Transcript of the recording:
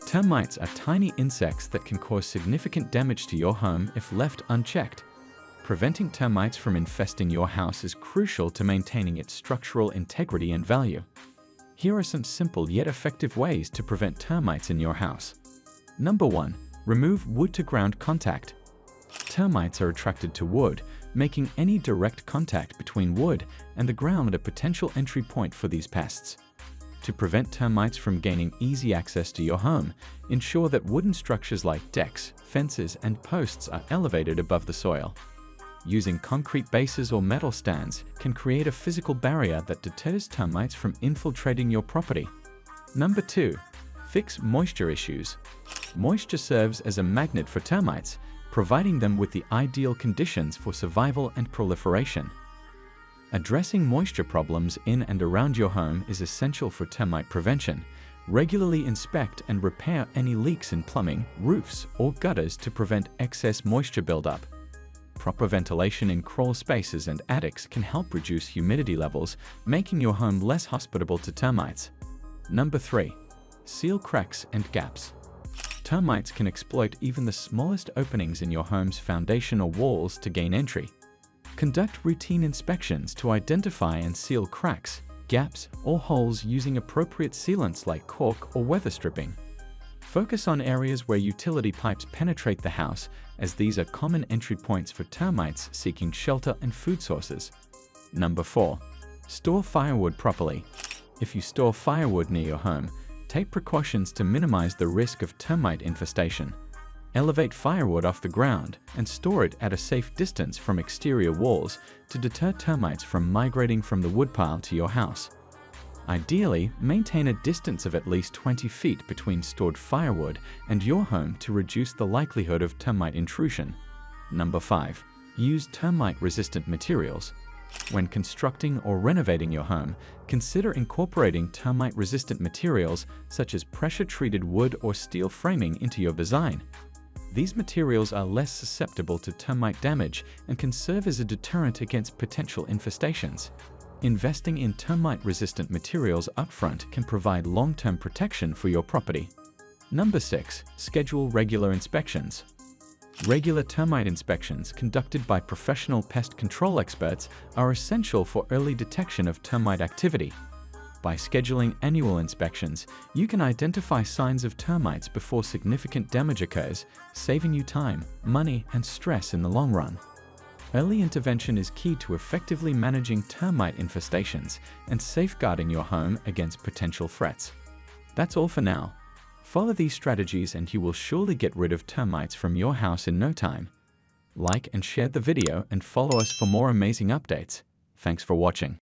Termites are tiny insects that can cause significant damage to your home if left unchecked. Preventing termites from infesting your house is crucial to maintaining its structural integrity and value. Here are some simple yet effective ways to prevent termites in your house. Number 1. Remove wood-to-ground contact. Termites are attracted to wood, making any direct contact between wood and the ground a potential entry point for these pests. To prevent termites from gaining easy access to your home, ensure that wooden structures like decks, fences, and posts are elevated above the soil. Using concrete bases or metal stands can create a physical barrier that deters termites from infiltrating your property. Number 2. Fix moisture issues. Moisture serves as a magnet for termites, providing them with the ideal conditions for survival and proliferation. Addressing moisture problems in and around your home is essential for termite prevention. Regularly inspect and repair any leaks in plumbing, roofs, or gutters to prevent excess moisture buildup. Proper ventilation in crawl spaces and attics can help reduce humidity levels, making your home less hospitable to termites. Number 3. Seal cracks and gaps. Termites can exploit even the smallest openings in your home's foundation or walls to gain entry. Conduct routine inspections to identify and seal cracks, gaps, or holes using appropriate sealants like caulk or weather stripping. Focus on areas where utility pipes penetrate the house, as these are common entry points for termites seeking shelter and food sources. Number 4. Store firewood properly. If you store firewood near your home, take precautions to minimize the risk of termite infestation. Elevate firewood off the ground and store it at a safe distance from exterior walls to deter termites from migrating from the woodpile to your house. Ideally, maintain a distance of at least 20 feet between stored firewood and your home to reduce the likelihood of termite intrusion. Number 5. Use termite-resistant materials. When constructing or renovating your home, consider incorporating termite-resistant materials such as pressure-treated wood or steel framing into your design. These materials are less susceptible to termite damage and can serve as a deterrent against potential infestations. Investing in termite-resistant materials upfront can provide long-term protection for your property. Number 6. Schedule regular inspections. Regular termite inspections conducted by professional pest control experts are essential for early detection of termite activity. By scheduling annual inspections, you can identify signs of termites before significant damage occurs, saving you time, money, and stress in the long run. Early intervention is key to effectively managing termite infestations and safeguarding your home against potential threats. That's all for now. Follow these strategies and you will surely get rid of termites from your house in no time. Like and share the video and follow us for more amazing updates. Thanks for watching.